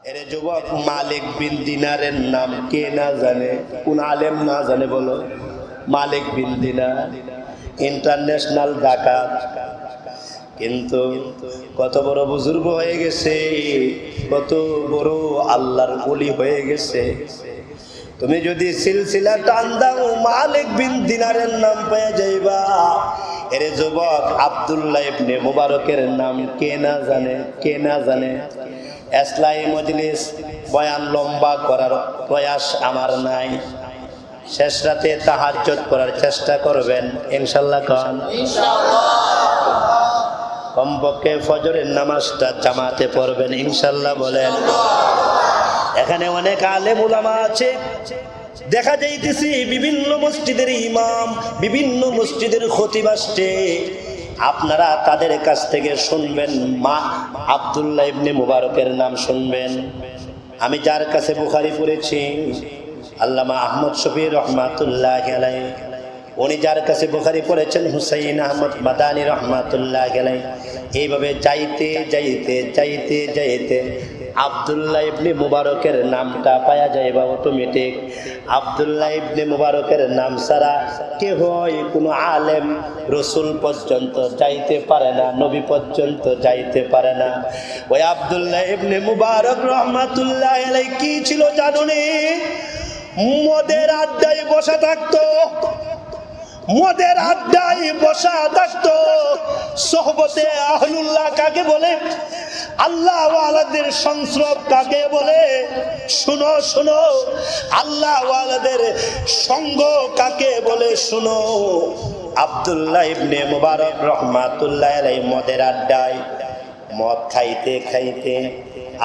এরে যুবক, মালিক বিন দিনারের নাম কে না জানে? কোন আলেম না জানে বলো? মালিক বিন দিনার ইন্টারন্যাশনাল ডাকাত, কিন্তু কত বড় বুজুর্গ হয়ে গেছে, কত বড় আল্লাহর ওলি হয়ে গেছে। তুমি যদি সিলসিলা টান দাও, মালিক বিন দিনারের নাম পেয়ে যাইবা। এরে যুবক, আব্দুল্লাহ ইবনে মুবারকের নাম কে না জানে? কে না জানে? ইসলাহি মজলিস বয়ান লম্বা করার প্রয়াস আমার নাই। শেষ রাতে তাহাজ্জুদ করার চেষ্টা করবেন ইনশাআল্লাহ। কোন কমপক্ষে ফজরের নামাজটা জামাতে পড়বেন ইনশাআল্লাহ বলেন। এখানে অনেক আলেম উলামা আছে, দেখা যাইতেছে বিভিন্ন মসজিদের ইমাম, বিভিন্ন মসজিদের খতিব আসছে। আপনারা তাদের কাছ থেকে শুনবেন, মা আব্দুল্লাহ ইবনে মুবারকের নাম শুনবেন। আমি যার কাছে বুখারী পড়েছি, আল্লামা আহমদ শফি রহমাতুল্লাহ আলাইহি, উনি যার কাছে বুখারী পড়েছেন হুসাইন আহমদ মাদানী রহমাতুল্লাহ আলাইহি। এইভাবে যাইতে যাইতে যাইতে যাইতে আব্দুল্লাহ ইবনে মুবারকের নামটা পাওয়া যায় বা অটোমেটিক। আব্দুল্লাহ ইবনে মুবারকের নাম ছাড়া কে হয় কোনো আলেম রসুল পর্যন্ত যাইতে পারে না, নবী পর্যন্ত যাইতে পারে না। ওই আব্দুল্লাহ ইবনে মুবারক রহমাতুল্লাহ আলাইহি কি ছিল জানুনি? মদের আড্ডায় বসা থাকতো, মদের আড্ডায় বসা থাকতো। সোহবতে আহলুল্লাহ কাকে বলে? আল্লাহ ওয়ালাদের সংস্রব কাকে বলে? শুনো শুনো, আল্লাহ ওয়ালাদের সঙ্গ কাকে বলে? শুনো। আব্দুল্লাহ ইবনে মুবারক রহমাতুল্লাহ আলাইহি মদের আড্ডায় মদ খাইতে খাইতে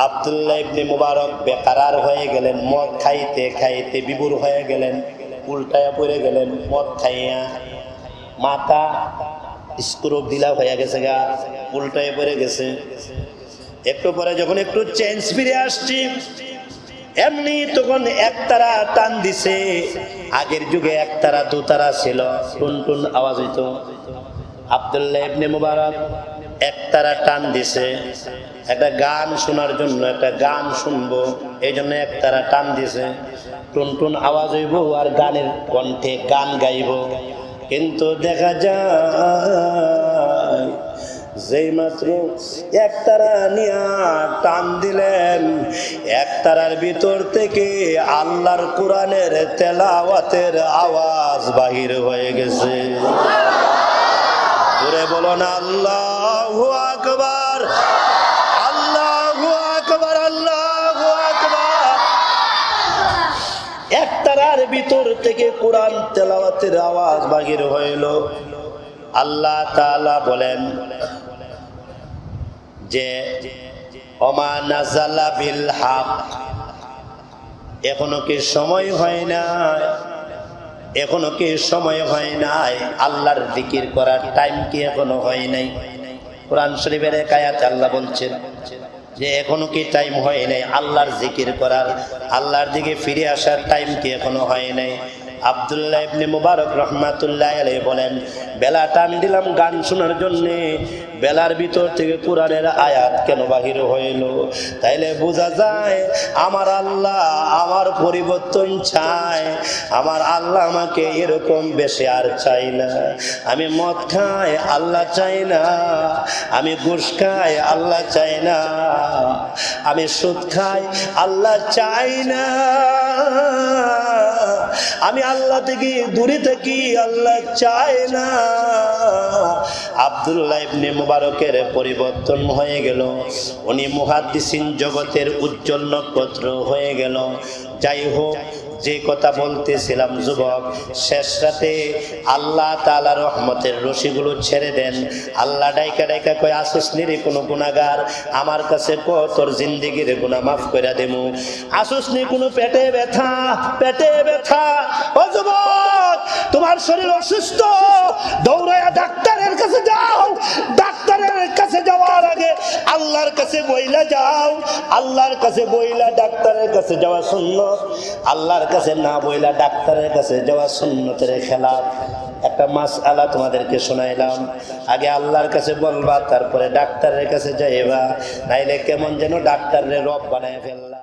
আব্দুল্লাহ ইবনে মুবারক বেকারার হয়ে গেলেন। মদ খাইতে খাইতে বিভোর হয়ে গেলেন, উল্টায়া পড়ে গেলেন। মদ খাইয়া মাথা স্ক্রোপ দিলা হয়ে গেছে, গা উল্টায় পড়ে গেছে। একটু পরে যখন একটু চেঞ্জ ফিরে আসছি, এমনি তখন একতারা টান দিছে। আগের যুগে একতারা দুতারা ছিল, টুন টুন আওয়াজ হইতো। আব্দুল্লাহ ইবনে মুবারক একতারা টান দিছে, একটা গান শোনার জন্য, একটা গান শুনবো এই জন্য একতারা টান দিছে। টুন টুন আওয়াজ হইব আর গানের কণ্ঠে গান গাইব। কিন্তু দেখা যায় যেই মাত্র একতারা নিয়া টান দিলেন, একতারার ভিতর থেকে আল্লাহর কোরআনের তেলাওয়াতের আওয়াজ বাহির হয়ে গেছে। জোরে বলো না আল্লাহু আকবার, আল্লাহু আকবার, আল্লাহু আকবার। একতারার ভিতর থেকে কোরআন তেলাওয়াতের আওয়াজ বাহির হইল। আল্লাহ তাআলা বলেন যে ওমা নাযালা বিল হক, এখনো কি সময় হয় না? এখনো কি সময় হয় নাই? আল্লাহর জিকির করার টাইম কি এখনো হয় নাই? কোরআন শরীফের এক আয়াতে আল্লাহ বলছেন যে এখনো কি টাইম হয় নাই আল্লাহর জিকির করার, আল্লাহর দিকে ফিরে আসার টাইম কি এখনো হয় নাই? আব্দুল্লাহ ইবনে মুবারক রহমাতুল্লাহ আলাইহি বলেন, বেলা টান দিলাম গান শোনার জন্য, বেলার ভিতর থেকে কোরআনের আয়াত কেন বাহির হইল? তাইলে বোঝা যায় আমার আল্লাহ আমার পরিবর্তন চায়। আমার আল্লাহ আমাকে এরকম বেশি আর চাই না। আমি মদ খাই, আল্লাহ চাই না। আমি ঘুষ খাই, আল্লাহ চাই না। আমি সুদ খাই, আল্লাহ চাই না। আমি আল্লাহ থেকে দূরে থাকি, আল্লাহ চায় না। আব্দুল্লাহ ইবনে মুবারকের পরিবর্তন হয়ে গেল, উনি মুহাদ্দিসিন জগতের উজ্জ্বল নক্ষত্র হয়ে গেল। যাই হোক, যে কথা বলতেছিলাম যুবক, শেষ রাতে আল্লাহ তাআলা রহমতের রশিগুলো ছেড়ে দেন। আল্লাহ ডাইকা ডাইকা কয়, আসিস নিরে কোনো গুনাহগার, আমার কাছে ক তোর জিন্দেগির গুনাহ মাফ করে দেবো। আসিস নি কোনো পেটে ব্যথা, পেটে ব্যথা? ও যুবক, তোমার শরীর অসুস্থ, দৌড়ায়া ডাক্তারের কাছে যাও। ডাক্তারের কাছে যাওয়ার আগে আল্লাহর কাছে বইলা যাও। আল্লাহর কাছে বইলা ডাক্তারের কাছে যাওয়া সুন্নাত, আল্লাহর কাছে না বইলা ডাক্তারের কাছে যাওয়া সুন্নতের খেলাফ। একটা মাসআলা তোমাদেরকে শোনাইলাম, আগে আল্লাহর কাছে বলবা, তারপরে ডাক্তারের কাছে যাইবা, নাইলে কেমন যেন ডাক্তারের রব বানায় ফেললা।